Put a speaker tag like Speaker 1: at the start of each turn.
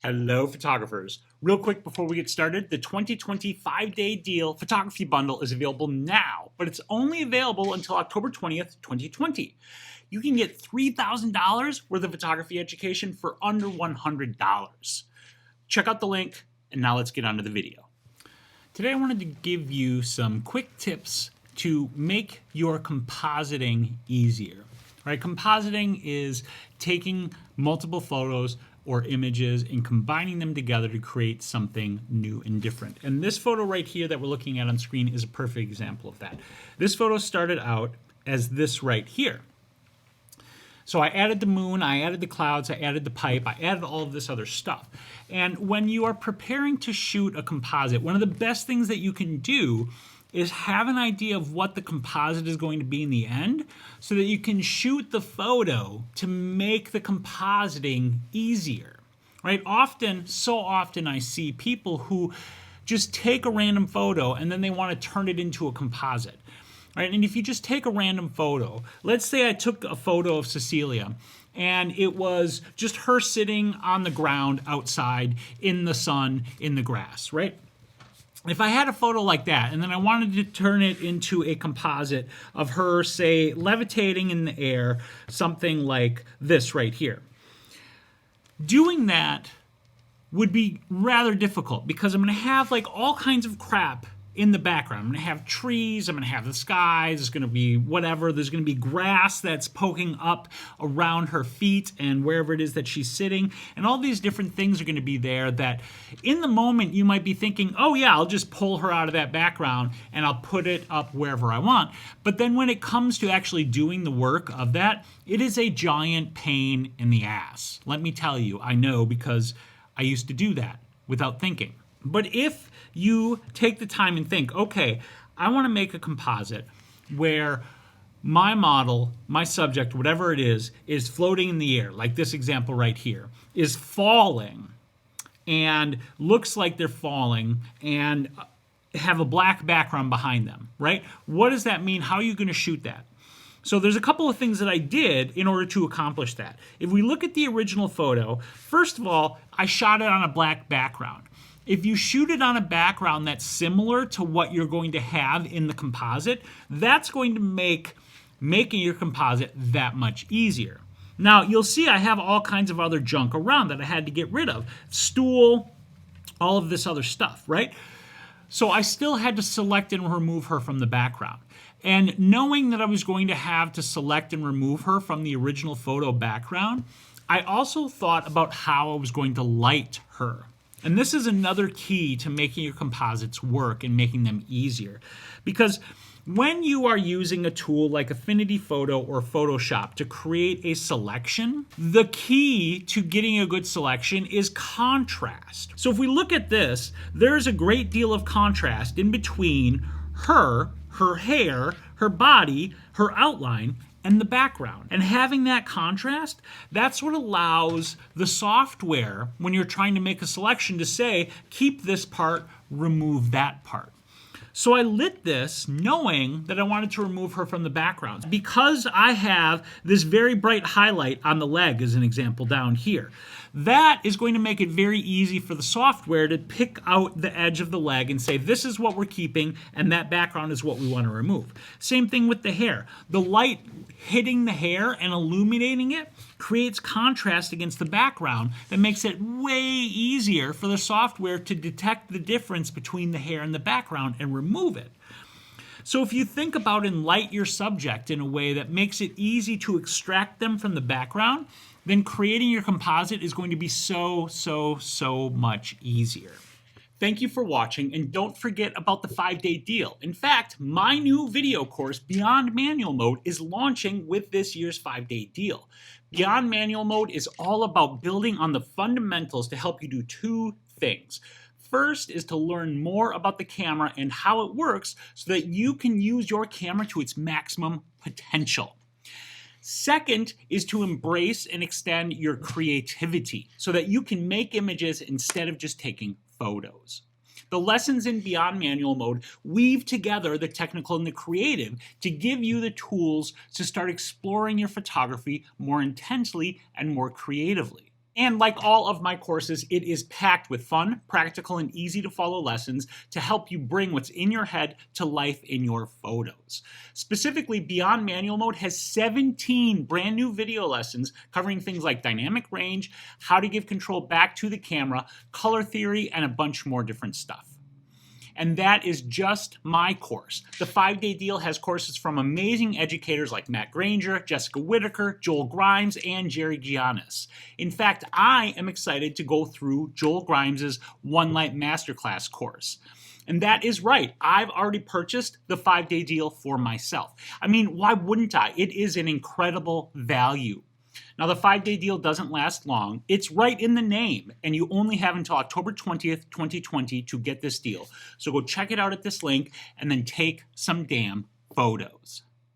Speaker 1: Hello, photographers. Real quick before we get started, the 2020 5-day deal photography bundle is available now, but it's only available until October 20th, 2020. You can get $3,000 worth of photography education for under $100. Check out the link, and now let's get on to the video. Today I wanted to give you some quick tips to make your compositing easier. Right? Compositing is taking multiple photos or images and combining them together to create something new and different. And this photo right here that we're looking at on screen is a perfect example of that. This photo started out as this right here. So I added the moon, I added the clouds, I added the pipe, I added all of this other stuff. And when you are preparing to shoot a composite, one of the best things that you can do is have an idea of what the composite is going to be in the end so that you can shoot the photo to make the compositing easier, right? So often I see people who just take a random photo and then they want to turn it into a composite, right? And if you just take a random photo, let's say I took a photo of Cecilia and it was just her sitting on the ground outside in the sun, in the grass, right? If I had a photo like that and then I wanted to turn it into a composite of her, say, levitating in the air, something like this right here, doing that would be rather difficult because I'm going to have like all kinds of crap in the background. I'm going to have trees, I'm going to have the skies, there's going to be whatever, there's going to be grass that's poking up around her feet and wherever it is that she's sitting, and all these different things are going to be there that in the moment you might be thinking, oh yeah, I'll just pull her out of that background and I'll put it up wherever I want. But then when it comes to actually doing the work of that, it is a giant pain in the ass. Let me tell you, I know because I used to do that without thinking. But if you take the time and think, okay, I want to make a composite where my model, my subject, whatever it is floating in the air, like this example right here, is falling and looks like they're falling and have a black background behind them, right? What does that mean? How are you going to shoot that? So there's a couple of things that I did in order to accomplish that. If we look at the original photo, first of all, I shot it on a black background. If you shoot it on a background that's similar to what you're going to have in the composite, that's going to make making your composite that much easier. Now, you'll see I have all kinds of other junk around that I had to get rid of. Stool, all of this other stuff, right? So I still had to select and remove her from the background. And knowing that I was going to have to select and remove her from the original photo background, I also thought about how I was going to light her. And this is another key to making your composites work and making them easier. Because when you are using a tool like Affinity Photo or Photoshop to create a selection, the key to getting a good selection is contrast. So if we look at this, there's a great deal of contrast in between her hair, her body, her outline, and the background. And having that contrast, that's what allows the software, when you're trying to make a selection, to say, keep this part, remove that part. So I lit this knowing that I wanted to remove her from the background. Because I have this very bright highlight on the leg as an example down here, that is going to make it very easy for the software to pick out the edge of the leg and say, this is what we're keeping and that background is what we want to remove. Same thing with the hair. The light hitting the hair and illuminating it creates contrast against the background that makes it way easier for the software to detect the difference between the hair and the background and remove it. So if you think about and light your subject in a way that makes it easy to extract them from the background, then creating your composite is going to be so much easier. Thank you for watching, and don't forget about the 5-day deal. In fact, my new video course, Beyond Manual Mode, is launching with this year's 5-day deal. Beyond Manual Mode is all about building on the fundamentals to help you do two things. First is to learn more about the camera and how it works so that you can use your camera to its maximum potential. Second is to embrace and extend your creativity so that you can make images instead of just taking photos. The lessons in Beyond Manual Mode weave together the technical and the creative to give you the tools to start exploring your photography more intensely and more creatively. And like all of my courses, it is packed with fun, practical, and easy to follow lessons to help you bring what's in your head to life in your photos. Specifically, Beyond Manual Mode has 17 brand new video lessons covering things like dynamic range, how to give control back to the camera, color theory, and a bunch more different stuff. And that is just my course. The 5-day deal has courses from amazing educators like Matt Granger, Jessica Whitaker, Joel Grimes, and Jerry Giannis. In fact, I am excited to go through Joel Grimes' One Light Masterclass course. And that is right. I've already purchased the 5-day deal for myself. I mean, why wouldn't I? It is an incredible value. Now, the 5-day deal doesn't last long. It's right in the name, and you only have until October 20th, 2020 to get this deal. So go check it out at this link and then take some damn photos.